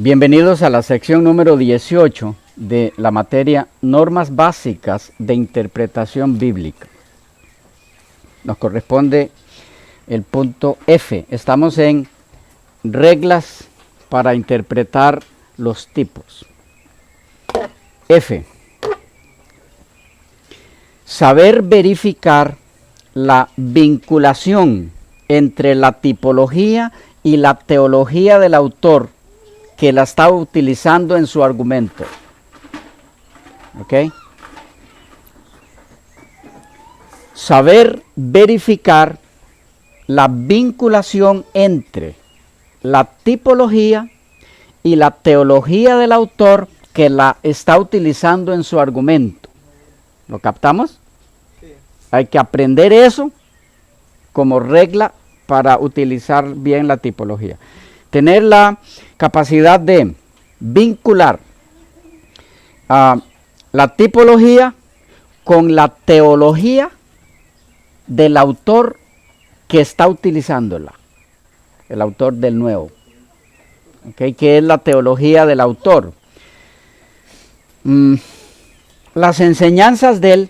Bienvenidos a la sección número 18 de la materia Normas Básicas de Interpretación Bíblica. Nos corresponde el punto F. Estamos en reglas para interpretar los tipos. F. Saber verificar la vinculación entre la tipología y la teología del autor que la está utilizando en su argumento. ¿Ok? Saber verificar la vinculación entre la tipología y la teología del autor que la está utilizando en su argumento. ¿Lo captamos? Sí. Hay que aprender eso como regla para utilizar bien la tipología. Tener la capacidad de vincular la tipología con la teología del autor que está utilizándola, el autor del Nuevo. ¿Okay? ¿Qué es la teología del autor? Las enseñanzas de él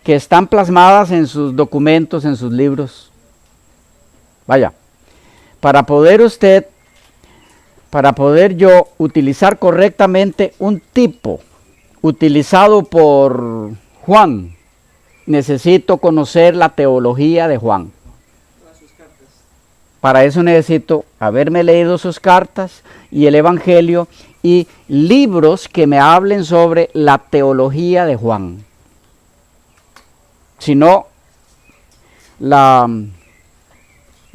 que están plasmadas en sus documentos, en sus libros. Vaya, para poder yo utilizar correctamente un tipo utilizado por Juan, necesito conocer la teología de Juan. Para eso necesito haberme leído sus cartas y el Evangelio y libros que me hablen sobre la teología de Juan. Si no,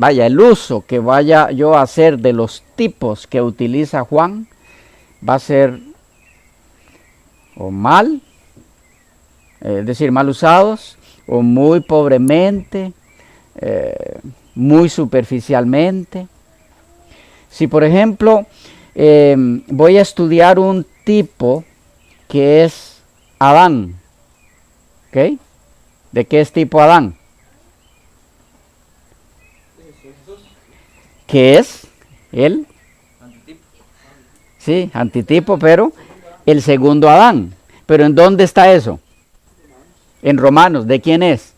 el uso que vaya yo a hacer de los tipos que utiliza Juan va a ser o mal, es decir, mal usados, o muy pobremente, muy superficialmente. Si por ejemplo voy a estudiar un tipo que es Adán, ¿ok? ¿De qué es tipo Adán? ¿Qué es? El antitipo. Sí, antitipo, pero el segundo Adán. ¿Pero en dónde está eso? En Romanos. ¿De quién es?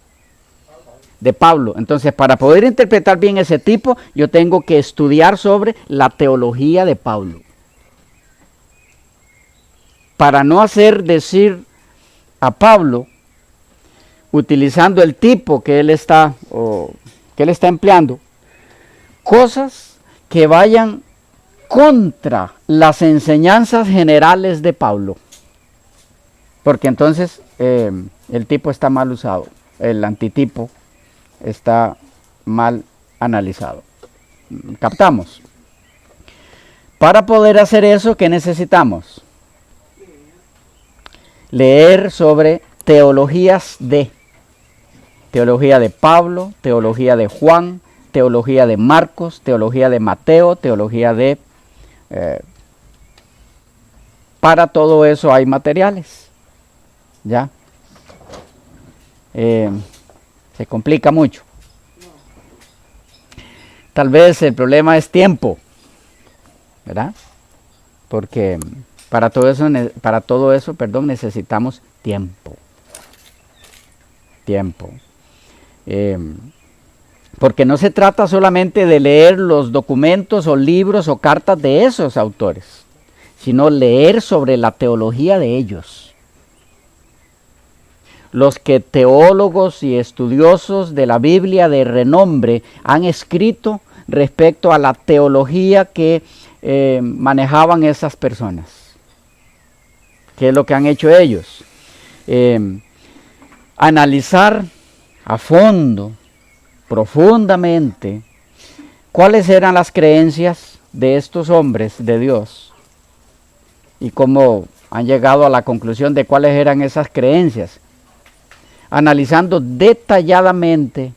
De Pablo. Entonces, para poder interpretar bien ese tipo, yo tengo que estudiar sobre la teología de Pablo. Para no hacer decir a Pablo, utilizando el tipo que él está empleando, cosas que vayan contra las enseñanzas generales de Pablo. Porque entonces el tipo está mal usado, el antitipo está mal analizado. ¿Captamos? Para poder hacer eso, ¿qué necesitamos? Leer sobre teología de Pablo, teología de Juan, teología de Marcos, teología de Mateo, teología de... para todo eso hay materiales. ¿Ya? Se complica mucho. Tal vez el problema es tiempo, ¿verdad? Porque para todo eso, necesitamos tiempo. Porque no se trata solamente de leer los documentos o libros o cartas de esos autores, sino leer sobre la teología de ellos. Los que teólogos y estudiosos de la Biblia de renombre han escrito respecto a la teología que manejaban esas personas. ¿Qué es lo que han hecho ellos? Analizar a fondo, profundamente, cuáles eran las creencias de estos hombres de Dios y cómo han llegado a la conclusión de cuáles eran esas creencias, analizando detalladamente,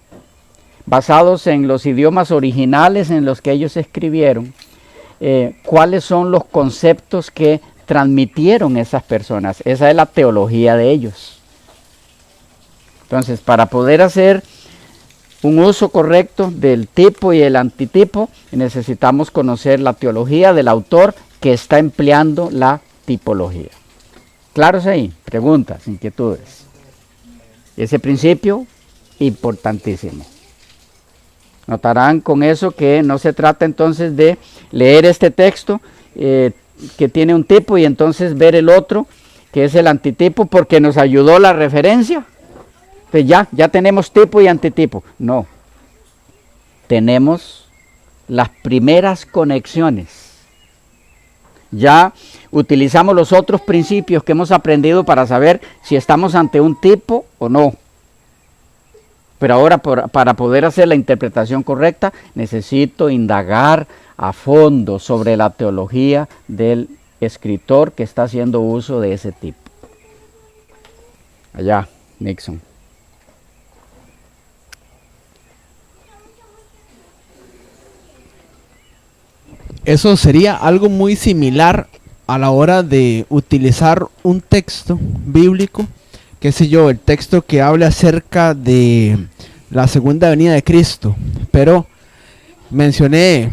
basados en los idiomas originales en los que ellos escribieron, cuáles son los conceptos que transmitieron esas personas. Esa es la teología de ellos. Entonces, para poder hacer un uso correcto del tipo y el antitipo, necesitamos conocer la teología del autor que está empleando la tipología. ¿Claros ahí? Preguntas, inquietudes. Ese principio, importantísimo. Notarán con eso que no se trata entonces de leer este texto que tiene un tipo y entonces ver el otro, que es el antitipo, porque nos ayudó la referencia. Pues ya tenemos tipo y antitipo. No. Tenemos las primeras conexiones. Ya utilizamos los otros principios que hemos aprendido para saber si estamos ante un tipo o no. Pero ahora para poder hacer la interpretación correcta necesito indagar a fondo sobre la teología del escritor que está haciendo uso de ese tipo. Allá, Nixon. Eso sería algo muy similar a la hora de utilizar un texto bíblico, qué sé yo, el texto que habla acerca de la segunda venida de Cristo, pero mencioné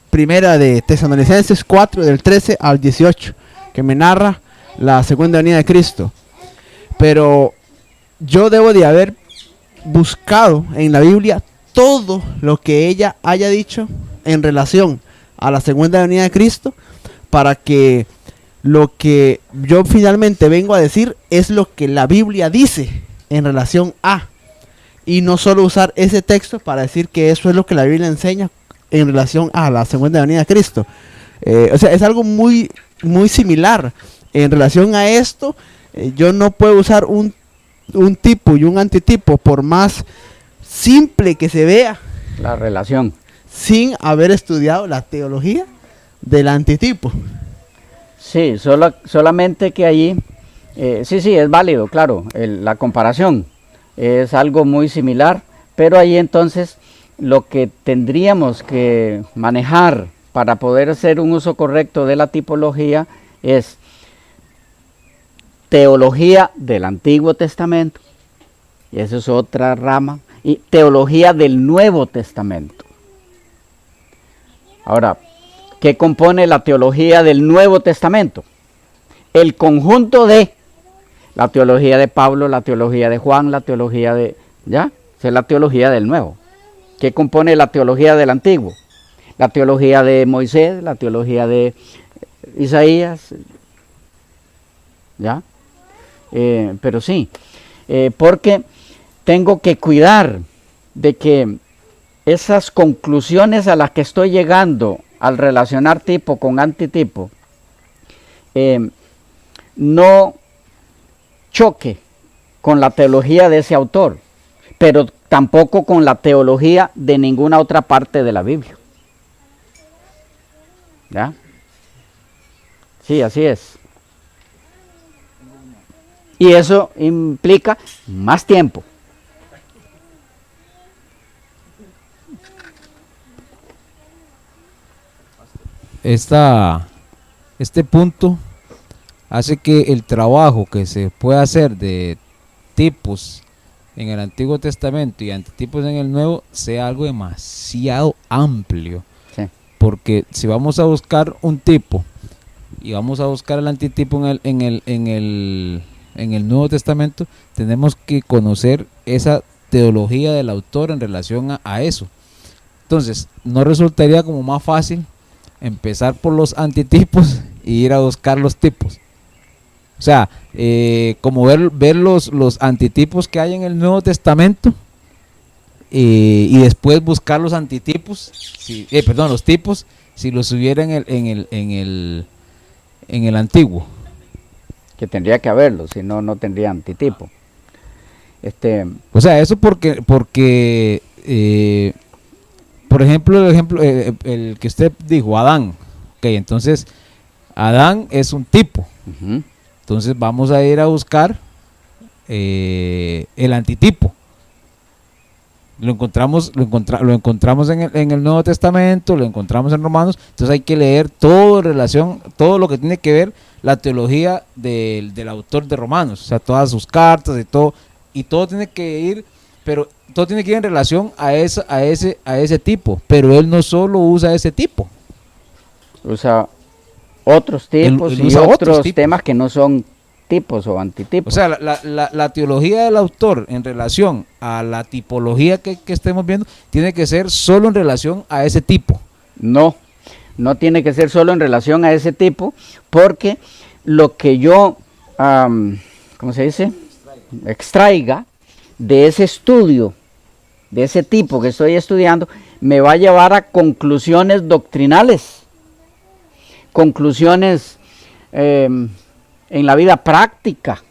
primera de Tesalonicenses 4 del 13 al 18, que me narra la segunda venida de Cristo, pero yo debo de haber buscado en la Biblia todo lo que ella haya dicho en relación a la segunda venida de Cristo, para que lo que yo finalmente vengo a decir es lo que la Biblia dice en relación a, y no solo usar ese texto para decir que eso es lo que la Biblia enseña en relación a la segunda venida de Cristo. O sea, es algo muy, muy similar. En relación a esto, yo no puedo usar un tipo y un antitipo, por más simple que se vea La relación. sin haber estudiado la teología del antitipo. Sí, solamente que allí, sí, es válido, claro, la comparación es algo muy similar, pero ahí entonces lo que tendríamos que manejar para poder hacer un uso correcto de la tipología es teología del Antiguo Testamento, y eso es otra rama, y teología del Nuevo Testamento. Ahora, ¿qué compone la teología del Nuevo Testamento? El conjunto de la teología de Pablo, la teología de Juan, la teología de... ¿ya? Esa es la teología del Nuevo. ¿Qué compone la teología del Antiguo? La teología de Moisés, la teología de Isaías, ¿ya? Pero sí, porque tengo que cuidar de que esas conclusiones a las que estoy llegando al relacionar tipo con antitipo no choque con la teología de ese autor, pero tampoco con la teología de ninguna otra parte de la Biblia. ¿Ya? Sí, así es. Y eso implica más tiempo. Este punto hace que el trabajo que se puede hacer de tipos en el Antiguo Testamento y antitipos en el Nuevo sea algo demasiado amplio. Sí. Porque si vamos a buscar un tipo y vamos a buscar el antitipo en el Nuevo Testamento, tenemos que conocer esa teología del autor en relación a eso. Entonces, ¿no resultaría como más fácil empezar por los antitipos y ir a buscar los tipos? O sea, como ver los antitipos que hay en el Nuevo Testamento y después buscar los antitipos, los tipos, si los hubiera en el Antiguo. Que tendría que haberlo, si no, no tendría antitipo. O sea, eso porque por ejemplo, el que usted dijo, Adán. Ok, entonces, Adán es un tipo. Uh-huh. Entonces vamos a ir a buscar el antitipo. Lo encontramos en el Nuevo Testamento, lo encontramos en Romanos. Entonces hay que leer todo en relación, todo lo que tiene que ver la teología del autor de Romanos, o sea, todas sus cartas y todo tiene que ir pero todo tiene que ir en relación a ese tipo, pero él no solo usa ese tipo. Usa otros tipos Él y usa otros tipos. temas que no son tipos o O antitipos. sea, la teología del autor en relación a la tipología que estemos viendo tiene que ser solo en relación a ese tipo. No, no tiene que ser solo en relación a ese tipo, porque lo que yo, ¿cómo se dice? Extraiga de ese estudio, de ese tipo que estoy estudiando, me va a llevar a conclusiones doctrinales, conclusiones en la vida práctica.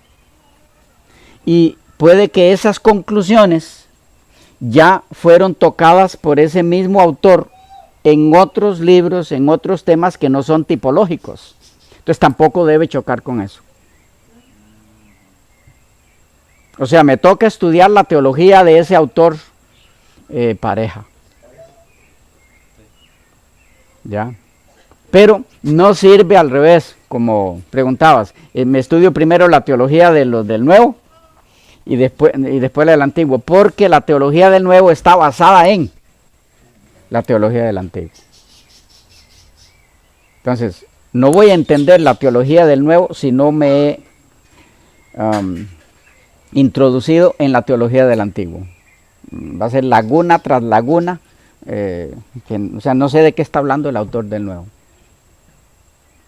Y puede que esas conclusiones ya fueron tocadas por ese mismo autor en otros libros, en otros temas que no son tipológicos. Entonces tampoco debe chocar con eso. O sea, me toca estudiar la teología de ese autor pareja. ¿Ya? Pero no sirve al revés, como preguntabas. Me estudio primero la teología de los del Nuevo y después la del Antiguo, porque la teología del Nuevo está basada en la teología del Antiguo. Entonces, no voy a entender la teología del Nuevo si no me he introducido en la teología del Antiguo. Va a ser laguna tras laguna, o sea, no sé de qué está hablando el autor del Nuevo.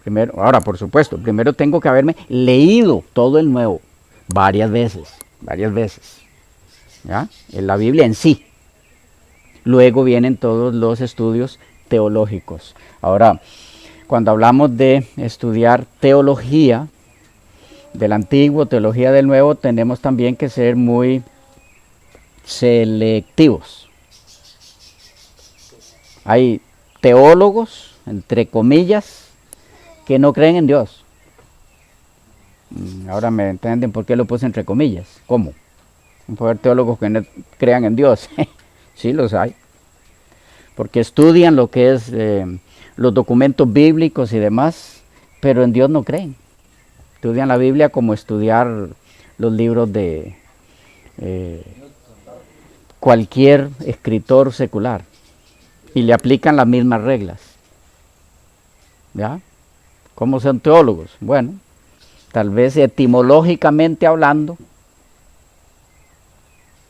Primero, ahora, por supuesto, primero tengo que haberme leído todo el Nuevo varias veces, ¿ya? En la Biblia en sí. Luego vienen todos los estudios teológicos. Ahora, cuando hablamos de estudiar teología del Antiguo, teología del Nuevo, tenemos también que ser muy selectivos. Hay teólogos, entre comillas, que no creen en Dios. Ahora me entienden por qué lo puse entre comillas. ¿Cómo? Puede haber teólogos que no crean en Dios. Sí, los hay. Porque estudian lo que es los documentos bíblicos y demás, pero en Dios no creen. Estudian la Biblia como estudiar los libros de cualquier escritor secular. Y le aplican las mismas reglas. ¿Ya? ¿Cómo son teólogos? Bueno, tal vez etimológicamente hablando,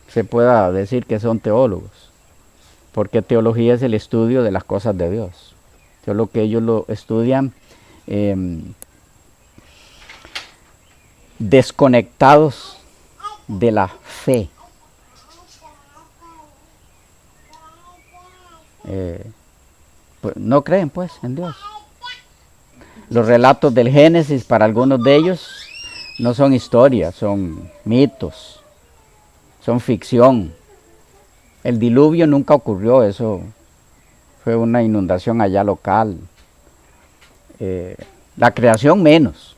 se pueda decir que son teólogos. Porque teología es el estudio de las cosas de Dios. Solo que ellos lo estudian desconectados de la fe. Pues, no creen pues en Dios. Los relatos del Génesis para algunos de ellos no son historias, son mitos, son ficción. El diluvio nunca ocurrió, eso fue una inundación allá local. La creación menos.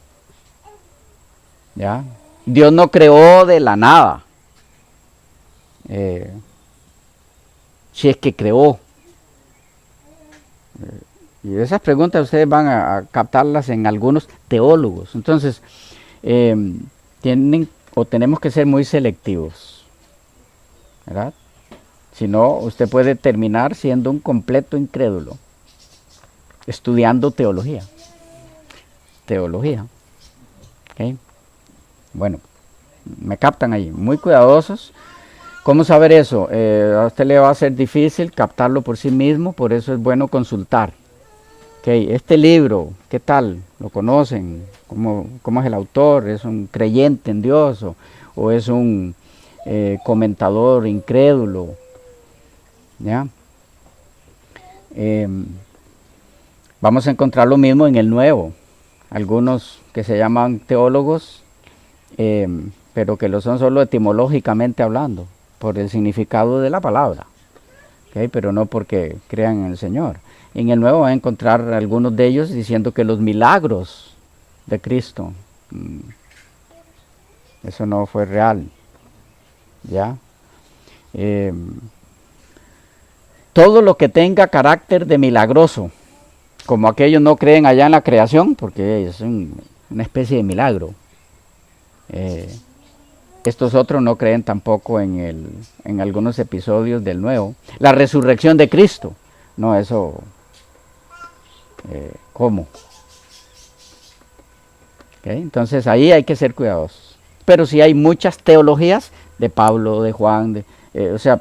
¿Ya? Dios no creó de la nada. Si es que creó. Y esas preguntas ustedes van a captarlas en algunos teólogos. Entonces, tenemos que ser muy selectivos, ¿verdad? Si no, usted puede terminar siendo un completo incrédulo, estudiando teología. ¿Okay? Bueno, me captan ahí, muy cuidadosos. ¿Cómo saber eso? A usted le va a ser difícil captarlo por sí mismo, por eso es bueno consultar. Okay, este libro, ¿qué tal? ¿Lo conocen? ¿Cómo es el autor? ¿Es un creyente en Dios o es un comentador incrédulo? ¿Ya? Vamos a encontrar lo mismo en el Nuevo. Algunos que se llaman teólogos, pero que lo son solo etimológicamente hablando, por el significado de la palabra, ¿okay? Pero no porque crean en el Señor. En el Nuevo van a encontrar algunos de ellos diciendo que los milagros de Cristo, eso no fue real. ¿Ya? Todo lo que tenga carácter de milagroso, como aquellos no creen allá en la creación, porque es una especie de milagro. Estos otros no creen tampoco en algunos episodios del Nuevo. La resurrección de Cristo. No, eso... ¿cómo? ¿Okay? Entonces ahí hay que ser cuidadosos. Pero sí hay muchas teologías de Pablo, de Juan, o sea,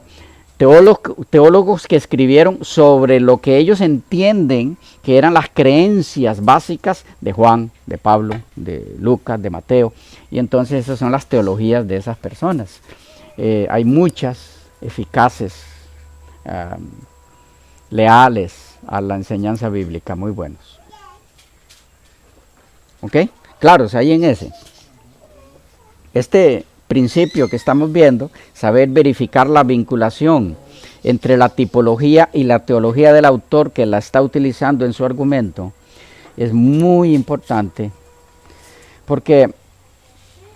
teólogos que escribieron sobre lo que ellos entienden que eran las creencias básicas de Juan, de Pablo, de Lucas, de Mateo. Y entonces esas son las teologías de esas personas. Hay muchas eficaces, leales a la enseñanza bíblica, muy buenos. ¿Ok? Claro, ahí en ese. Este principio que estamos viendo, saber verificar la vinculación entre la tipología y la teología del autor que la está utilizando en su argumento, es muy importante, porque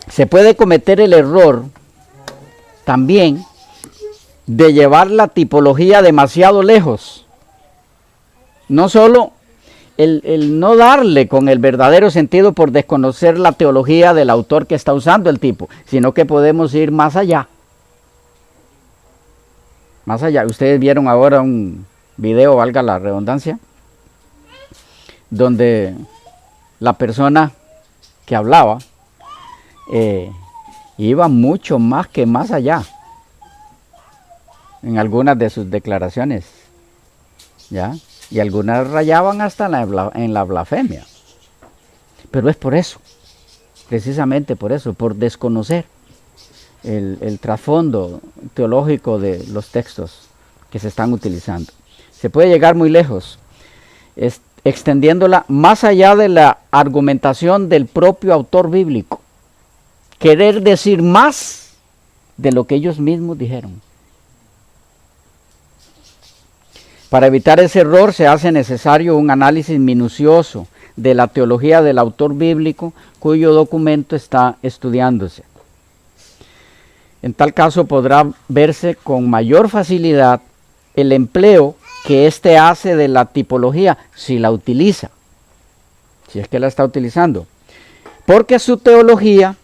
se puede cometer el error también de llevar la tipología demasiado lejos. No solo el no darle con el verdadero sentido por desconocer la teología del autor que está usando el tipo, sino que podemos ir más allá. Más allá. Ustedes vieron ahora un video, valga la redundancia, donde la persona que hablaba iba mucho más allá en algunas de sus declaraciones, ¿ya? Y algunas rayaban hasta en la blasfemia. Pero es por eso, precisamente por eso, por desconocer el trasfondo teológico de los textos que se están utilizando. Se puede llegar muy lejos, extendiéndola más allá de la argumentación del propio autor bíblico. Querer decir más de lo que ellos mismos dijeron. Para evitar ese error se hace necesario un análisis minucioso de la teología del autor bíblico cuyo documento está estudiándose. En tal caso podrá verse con mayor facilidad el empleo que éste hace de la tipología, si la utiliza, si es que la está utilizando. Porque su teología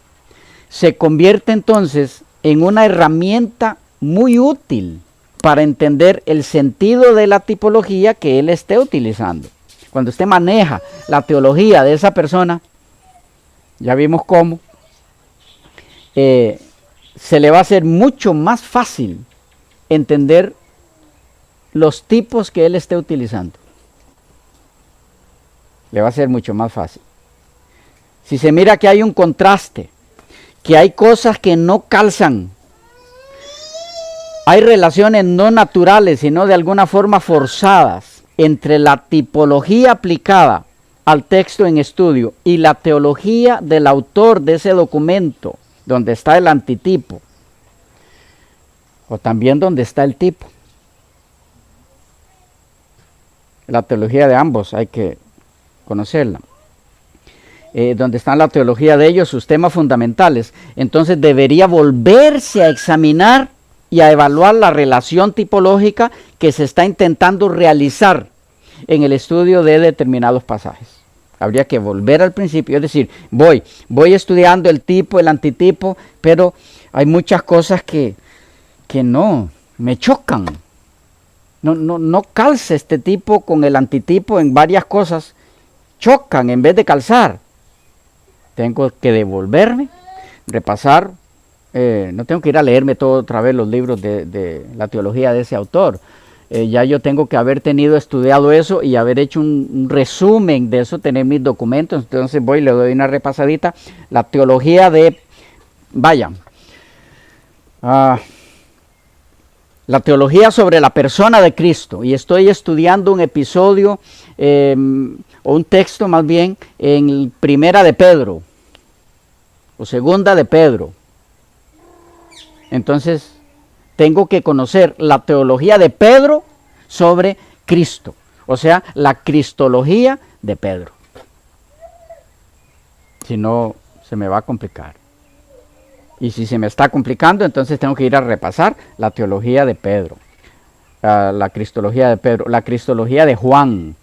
se convierte entonces en una herramienta muy útil para entender el sentido de la tipología que él esté utilizando. Cuando usted maneja la teología de esa persona, ya vimos cómo, se le va a hacer mucho más fácil entender los tipos que él esté utilizando. Le va a ser mucho más fácil. Si se mira que hay un contraste, que hay cosas que no calzan, hay relaciones no naturales, sino de alguna forma forzadas entre la tipología aplicada al texto en estudio y la teología del autor de ese documento, donde está el antitipo, o también donde está el tipo. La teología de ambos hay que conocerla. Donde está la teología de ellos, sus temas fundamentales. Entonces debería volverse a examinar y a evaluar la relación tipológica que se está intentando realizar en el estudio de determinados pasajes. Habría que volver al principio, es decir, voy estudiando el tipo, el antitipo, pero hay muchas cosas que no, me chocan. No calza este tipo con el antitipo en varias cosas, chocan en vez de calzar. Tengo que devolverme, repasar. No tengo que ir a leerme todo otra vez los libros de la teología de ese autor. Ya yo tengo que haber estudiado eso y haber hecho un resumen de eso, tener mis documentos. Entonces voy y le doy una repasadita. La teología de, la teología sobre la persona de Cristo. Y estoy estudiando un episodio, o un texto más bien, en Primera de Pedro, o Segunda de Pedro. Entonces, tengo que conocer la teología de Pedro sobre Cristo, o sea, la cristología de Pedro. Si no, se me va a complicar. Y si se me está complicando, entonces tengo que ir a repasar la teología de Pedro, la cristología de Pedro, la cristología de Juan.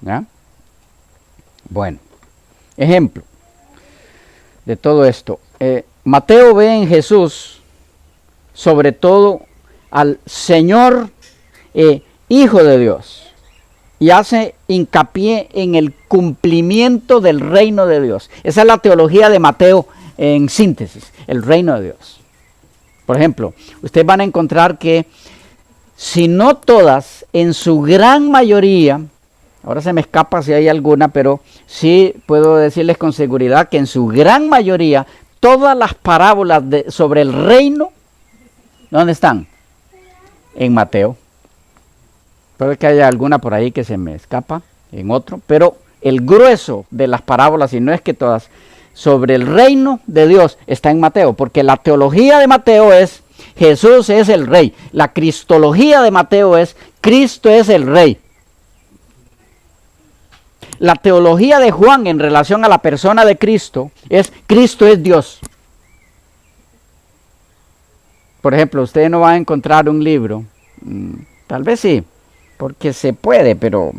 ¿Ya? Bueno, ejemplo. de todo esto. Mateo ve en Jesús, sobre todo, al Señor, Hijo de Dios, y hace hincapié en el cumplimiento del reino de Dios. Esa es la teología de Mateo en síntesis, el reino de Dios. Por ejemplo, ustedes van a encontrar que, si no todas, en su gran mayoría, ahora se me escapa si hay alguna, pero sí puedo decirles con seguridad que en su gran mayoría, todas las parábolas sobre el reino, ¿dónde están? En Mateo. Puede que haya alguna por ahí que se me escapa en otro, pero el grueso de las parábolas, y no es que todas, sobre el reino de Dios está en Mateo, porque la teología de Mateo es Jesús es el rey. La cristología de Mateo es Cristo es el rey. La teología de Juan en relación a la persona de Cristo es Cristo es Dios. Por ejemplo, ustedes no van a encontrar un libro, tal vez sí, porque se puede, pero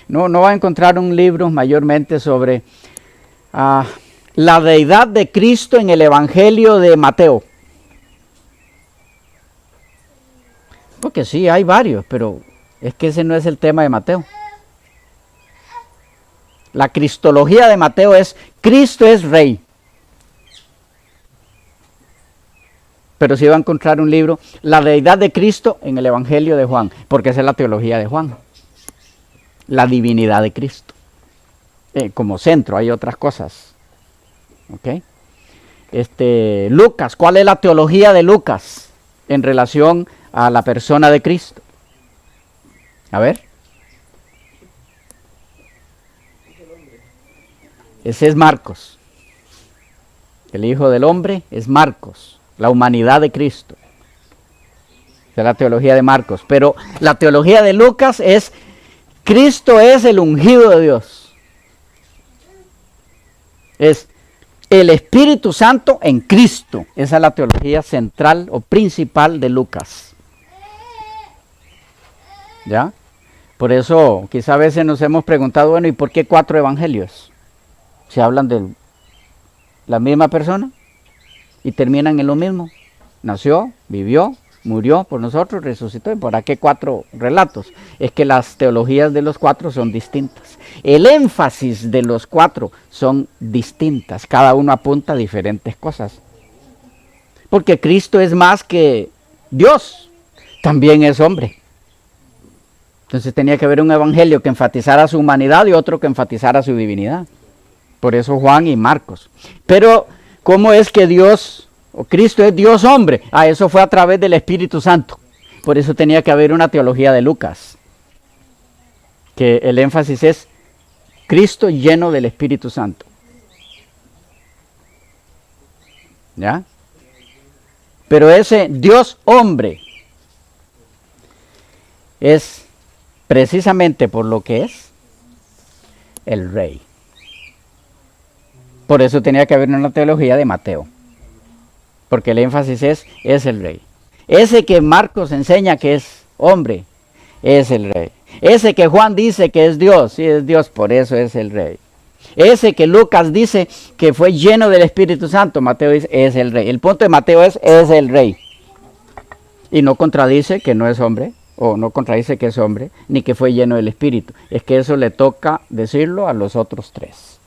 no va a encontrar un libro mayormente sobre la deidad de Cristo en el Evangelio de Mateo. Porque sí, hay varios, pero es que ese no es el tema de Mateo. La cristología de Mateo es Cristo es rey. Pero sí va a encontrar un libro, la deidad de Cristo en el Evangelio de Juan, porque esa es la teología de Juan. La divinidad de Cristo. Como centro, hay otras cosas. ¿Ok? Lucas, ¿cuál es la teología de Lucas en relación a la persona de Cristo? A ver. Ese es Marcos. El Hijo del Hombre es Marcos. La humanidad de Cristo. Esa es la teología de Marcos. Pero la teología de Lucas es Cristo es el ungido de Dios. Es el Espíritu Santo en Cristo. Esa es la teología central o principal de Lucas. ¿Ya? Por eso quizá a veces nos hemos preguntado, bueno, ¿y por qué 4 evangelios? ¿Se hablan de la misma persona? Y terminan en lo mismo. Nació, vivió, murió por nosotros, resucitó. ¿Y por qué 4 relatos? Es que las teologías de los 4 son distintas. El énfasis de los 4 son distintas. Cada uno apunta a diferentes cosas. Porque Cristo es más que Dios. También es hombre. Entonces tenía que haber un evangelio que enfatizara su humanidad y otro que enfatizara su divinidad. Por eso Juan y Marcos. Pero ¿cómo es que Dios, o Cristo es Dios hombre? Eso fue a través del Espíritu Santo. Por eso tenía que haber una teología de Lucas. Que el énfasis es Cristo lleno del Espíritu Santo. ¿Ya? Pero ese Dios hombre es precisamente por lo que es el rey. Por eso tenía que haber una teología de Mateo. Porque el énfasis es el rey. Ese que Marcos enseña que es hombre, es el rey. Ese que Juan dice que es Dios, sí es Dios, por eso es el rey. Ese que Lucas dice que fue lleno del Espíritu Santo, Mateo dice, es el rey. El punto de Mateo es el rey. Y no contradice que no es hombre, o no contradice que es hombre, ni que fue lleno del Espíritu. Es que eso le toca decirlo a los otros 3.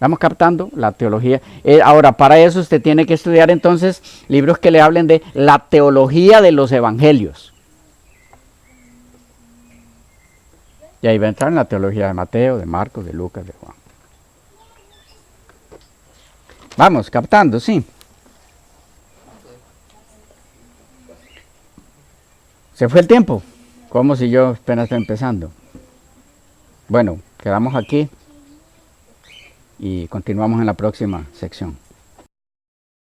¿Vamos captando la teología? Ahora, para eso usted tiene que estudiar entonces libros que le hablen de la teología de los evangelios. Y ahí va a entrar en la teología de Mateo, de Marcos, de Lucas, de Juan. Vamos captando, sí. ¿Se fue el tiempo? Como si yo apenas estoy empezando. Bueno, quedamos aquí. Y continuamos en la próxima sección.